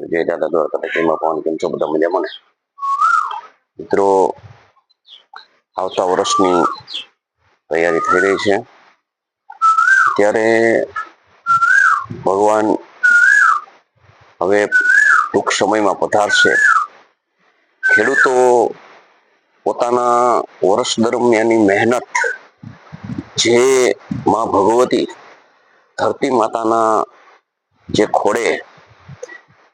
જય દાદા દ્વારકા ટીમમાં પવન કેમ છો બધા મજામાં ને મિત્રો? આવતા વર્ષની તૈયારી થઈ રહી છે ત્યારે ભગવાન હવે ટૂંક સમયમાં પધારશે. ખેડૂતો પોતાના વર્ષ દરમિયાનની મહેનત જે માં ભગવતી ધરતી માતાના જે ખોડે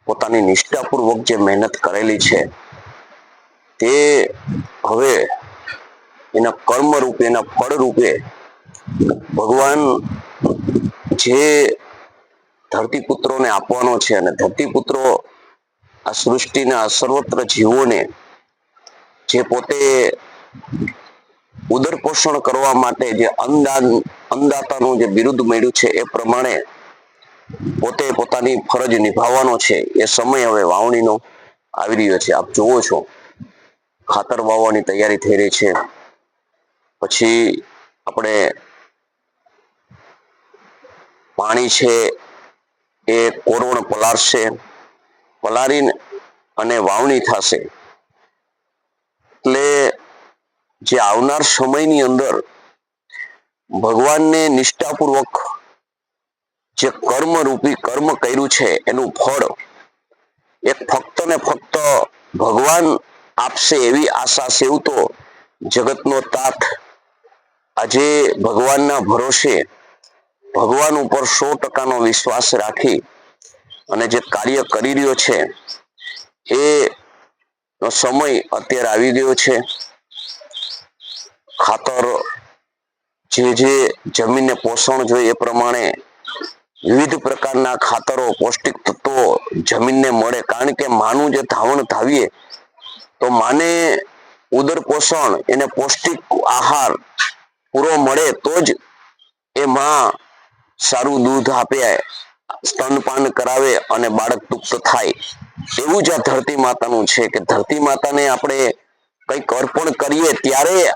પોતાની નિષ્ઠાપૂર્વક જે મહેનત કરેલી છે તે હવે એના કર્મ રૂપે, એના ફળ રૂપે ભગવાન જે ધરતીપુત્રોને આપવાનો છે, અને ધરતીપુત્રો આ સૃષ્ટિના સર્વત્ર જીવોને જે પોતે ઉદર પોષણ કરવા માટે જે અન્નદાતાનું જે બિરુદ મળ્યું છે એ પ્રમાણે પોતે પોતાની ફરજ નિભાવવાનો છે. એ સમય હવે વાવણીનો આવી રહ્યો છે. આપ જુઓ છો ખાતર વાવવાની તૈયારી થઈ રહી છે. પછી આપણે પાણી છે એ કોરવણ પલાળશે, પલાળીને અને વાવણી થશે. એટલે જે આવનાર સમયની અંદર ભગવાનને નિષ્ઠાપૂર્વક જે કર્મરૂપી કર્મ કર્યું છે એનું ફળ એક ફક્ત ને ફક્ત ભગવાન આપશે એવી આશા સેવતો જગતનો તાત આજે ભગવાનના ભરોસે, ભગવાન ઉપર 100% વિશ્વાસ રાખી અને જે કાર્ય કરી રહ્યો છે એ સમય અત્યારે આવી ગયો છે. ખાતર જે જમીનને પોષણ જોઈએ એ પ્રમાણે વિવિધ પ્રકારના ખાતરો, પૌષ્ટિક તત્વો જમીનને મળે. કારણ કે માનું જે ધાવણ ધાવીએ તો માને ઉદર પોષણ, એને પૌષ્ટિક આહાર પૂરો મળે તો જ એ માં સારું દૂધ આપે, સ્તનપાન કરાવે અને બાળક પુખ્ત થાય. એવું જ આ ધરતી માતાનું છે કે ધરતી માતાને આપણે કંઈક અર્પણ કરીએ ત્યારે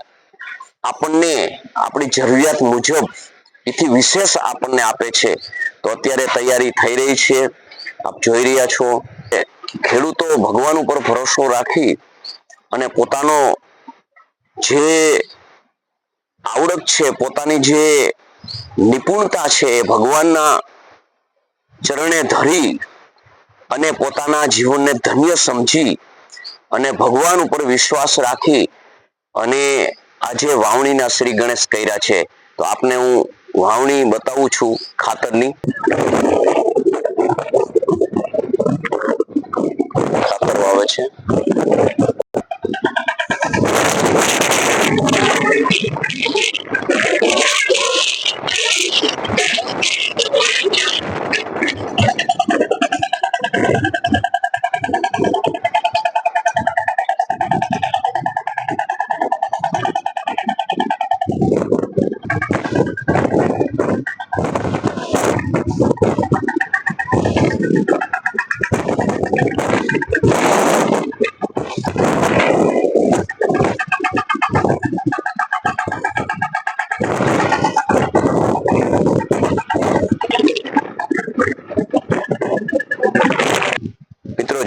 આપણને આપણી જરૂરિયાત મુજબ એથી વિશેષ આપણને આપે છે. તો અત્યારે તૈયારી થઈ રહી છે, આપ જોઈ રહ્યા છો. ખેડૂતો ભગવાન ઉપર ભરોસો રાખી અને પોતાનો જે આવડત છે, પોતાની જે નિપુણતા છે એ ભગવાનના ચરણે ધરી અને પોતાના જીવનને ધન્ય સમજી અને ભગવાન ઉપર વિશ્વાસ રાખી અને આજે વાવણીના શ્રી ગણેશ કર્યા છે. તો આપને હું વાવણી બતાવું છું ખાતરની. ખાતર વાવે છે.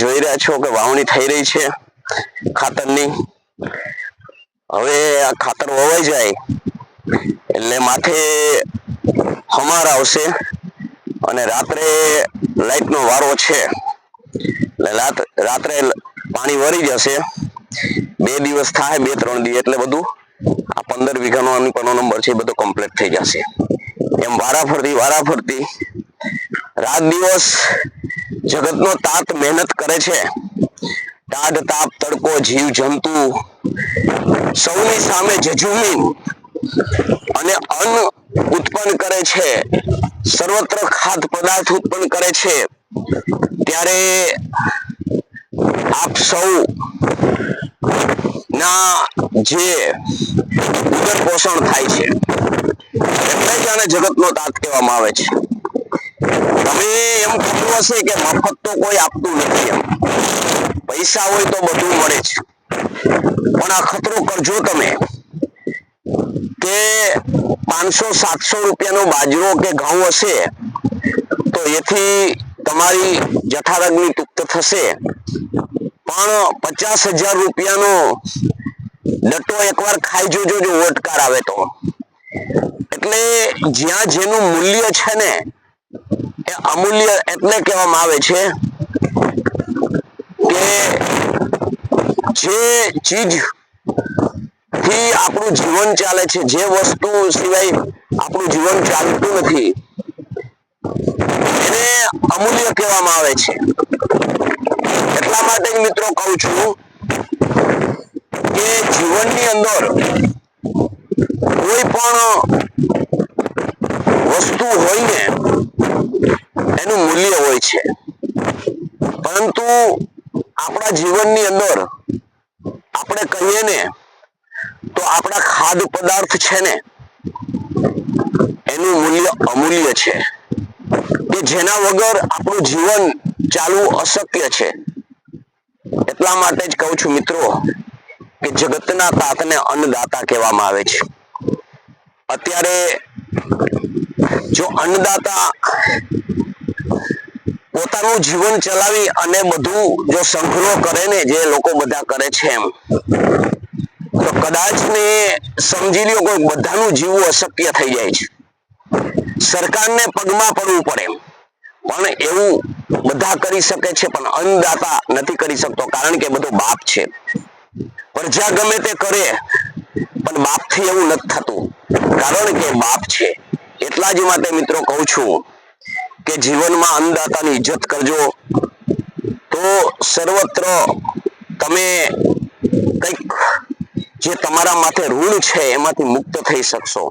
જોઈ રહ્યા છો કે વાવણી થઈ રહી છે ખાતરની. હવે આ ખાતર વવાઈ જાય એટલે માથે હમાર આવશે અને રાત્રે લાઈટનો વારો છે એટલે રાત્રે પાણી વરી જશે. 2 દિવસ થાય, 2-3 દિવસ એટલે બધું આ 15 વીઘાનો અનુપનો નંબર છે બધો કમ્પ્લીટ થઈ જશે. એમ વારાફરતી રાત દિવસ જગતનો તાત મહેનત કરે છે. ટાઢ તાપ તડકો જીવ જંતુ સૌની સામે ઝઝૂમી અને અન્ન ઉત્પન્ન કરે છે, સર્વત્ર ખાદ્ય પદાર્થ ઉત્પન્ન કરે છે. ત્યારે આપ સૌ ના જે ઉદર પોષણ થાય છે એટલે જ આને જગતનો તાત કહેવામાં આવે છે. તમે એમ કીધું હશે કે મફત તો કોઈ આપતું નથી, એમ પૈસા હોય તો બધું મળે છે. પણ આ ખતરો કરજો તમે કે 500-700 રૂપિયાનો બાજરો કે ઘઉં હશે તો એથી તમારી જઠરાગ્નિ પુખ્ત થશે, પણ 50,000 રૂપિયાનો ડટ્ટો એકવાર ખાઈ જોજો જો ઓટકાર આવે તો. એટલે જ્યાં જેનું મૂલ્ય છે ને એ અમૂલ્ય એટલે કહેવામાં આવે છે કે જે ચીજ થી આપણું જીવન ચાલે છે, જે વસ્તુ સિવાય આપણું જીવન ચાલતું નથી, એને અમૂલ્ય કહેવામાં આવે છે. એટલા માટે જ મિત્રો કહું છું કે જીવનની અંદર કોઈ પણ વસ્તુ હોય ને એનું મૂલ્ય હોય છે, પરંતુ આપણા જીવનની અંદર આપણે કહીએ ને તો આપણા ખાદ્ય પદાર્થ છે ને એનું મૂલ્ય અમૂલ્ય છે, કે જેના વગર આપણું જીવન ચાલવું અશક્ય છે. એટલા માટે જ કહું છું મિત્રો કે જગતના તાતને અન્નદાતા કહેવામાં આવે છે. અત્યારે જો અન્નદાતા પોતાનું જીવન ચલાવી અને બધું જો સંગ્રહ કરે ને જે લોકો બધા કરે છે એમ, તો કદાચ ને સમજી લ્યો કોઈ બધાનું જીવવું અશક્ય થઈ જાય છે. સરકારને પગમાં પડવું પડે, પણ એવું બધા કરી શકે છે, પણ અન્નદાતા નથી કરી શકતો, કારણ કે બધો બાપ છે. પ્રજા ગમે તે કરે પણ બાપથી એવું નથી થતું, કારણ કે બાપ છે. એટલા જ માટે મિત્રો કહું છું કે જીવનમાં અન્નદાતાની ઇજ્જત કરજો, તો સર્વત્ર તમે કંઈક જે તમારા માથે ઋણ છે એમાંથી મુક્ત થઈ શકશો.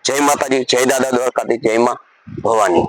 જય માતાજી, જય દાદા દ્વારકાધીશ, જય માં ભવાની.